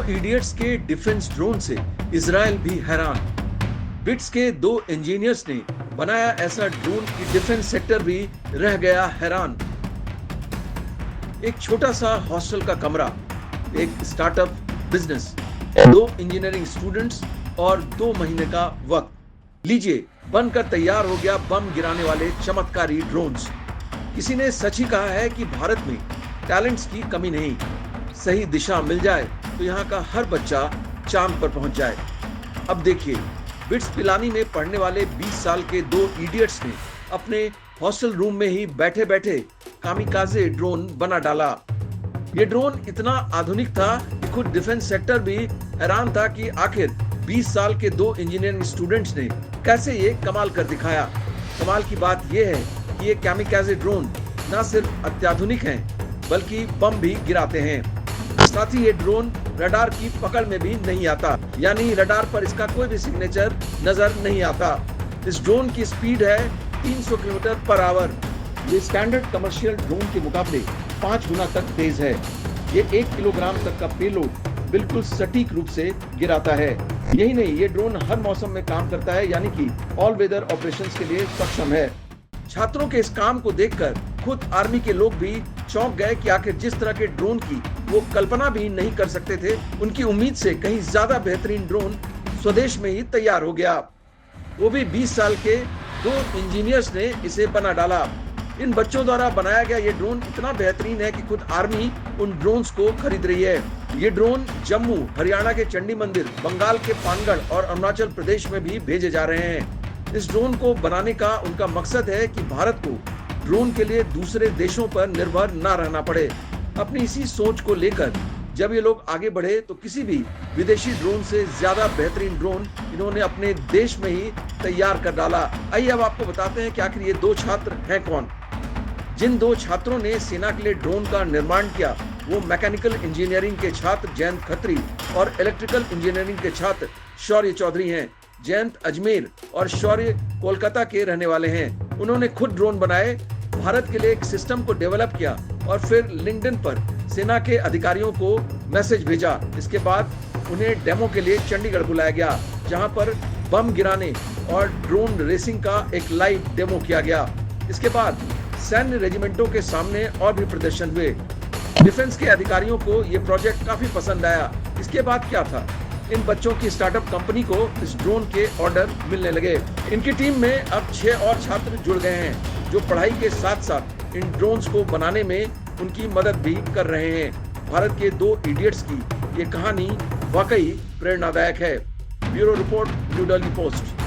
Idiots के defence drone से Israel भी हैरान। बिट्स के 2 इंजीनियर्स ने बनाया ऐसा ड्रोन कि डिफेंस सेक्टर भी रह गया हैरान। एक छोटा सा हॉस्टल का कमरा, एक स्टार्टअप बिजनेस, 2 इंजीनियरिंग स्टूडेंट्स और 2 महीने का वक्त। लीजिए, बनकर तैयार हो गया बम गिराने वाले चमत्कारी ड्रोन्स। किसी ने सच ही कहा है कि भारत में टैलेंट्स की कमी नहीं, सही दिशा मिल जाए तो यहाँ का हर बच्चा चांद पर पहुंच जाए। अब देखिए, बिट्स पिलानी में पढ़ने वाले 20 साल के 2 इडियट्स ने अपने हॉस्टल रूम में ही बैठे बैठे कामिकाजे ड्रोन बना डाला। ये ड्रोन इतना आधुनिक था कि खुद डिफेंस सेक्टर भी हैरान था कि आखिर 20 साल के 2 इंजीनियरिंग स्टूडेंट्स ने कैसे ये कमाल कर दिखाया। कमाल की बात यह है कि ये कामिकाजे ड्रोन न सिर्फ अत्याधुनिक हैं बल्कि बम भी गिराते हैं। साथ ही ये ड्रोन रडार की पकड़ में भी नहीं आता, यानी रडार पर इसका कोई भी सिग्नेचर नजर नहीं आता। इस ड्रोन की स्पीड है 300 किलोमीटर पर आवर। ये स्टैंडर्ड कमर्शियल ड्रोन के मुकाबले 5 गुना तक तेज है। ये 1 किलोग्राम तक का पेलोड बिल्कुल सटीक रूप से गिराता है। यही नहीं, ये ड्रोन हर मौसम में काम करता है, यानी कि ऑल वेदर ऑपरेशंस के लिए सक्षम है। छात्रों के इस काम को देखकर खुद आर्मी के लोग भी चौंक गए कि आखिर जिस तरह के ड्रोन की वो कल्पना भी नहीं कर सकते थे, उनकी उम्मीद से कहीं ज्यादा बेहतरीन ड्रोन स्वदेश में ही तैयार हो गया। वो भी 20 साल के 2 इंजीनियर्स ने इसे बना डाला। इन बच्चों द्वारा बनाया गया ये ड्रोन इतना बेहतरीन है कि खुद आर्मी उन ड्रोन्स को खरीद रही है। ये ड्रोन जम्मू, हरियाणा के चंडी मंदिर, बंगाल के पानगढ़ और अरुणाचल प्रदेश में भी भेजे जा रहे हैं। इस ड्रोन को बनाने का उनका मकसद है कि भारत को ड्रोन के लिए दूसरे देशों पर निर्भर ना रहना पड़े। अपनी इसी सोच को लेकर जब ये लोग आगे बढ़े तो किसी भी विदेशी ड्रोन से ज्यादा बेहतरीन ड्रोन इन्होंने अपने देश में ही तैयार कर डाला। आइए अब आपको बताते हैं कि आखिर ये 2 छात्र हैं कौन। जिन 2 छात्रों ने सेना के लिए ड्रोन का निर्माण किया वो मैकेनिकल इंजीनियरिंग के छात्र जयंत खत्री और इलेक्ट्रिकल इंजीनियरिंग के छात्र शौर्य चौधरी हैं। जयंत अजमेर और शौर्य कोलकाता के रहने वाले हैं। उन्होंने खुद ड्रोन बनाए, भारत के लिए एक सिस्टम को डेवलप किया और फिर लिंक्डइन पर सेना के अधिकारियों को मैसेज भेजा। इसके बाद उन्हें डेमो के लिए चंडीगढ़ बुलाया गया, जहां पर बम गिराने और ड्रोन रेसिंग का एक लाइव डेमो किया गया। इसके बाद सैन्य रेजिमेंटों के सामने और भी प्रदर्शन हुए। डिफेंस के अधिकारियों को यह प्रोजेक्ट काफी पसंद आया। इसके बाद क्या था, इन बच्चों की स्टार्टअप कंपनी को इस ड्रोन के ऑर्डर मिलने लगे। इनकी टीम में अब 6 और छात्र जुड़ गए हैं जो पढ़ाई के साथ साथ इन ड्रोन्स को बनाने में उनकी मदद भी कर रहे हैं। भारत के 2 इडियट्स की ये कहानी वाकई प्रेरणादायक है। Bureau report, new Delhi post.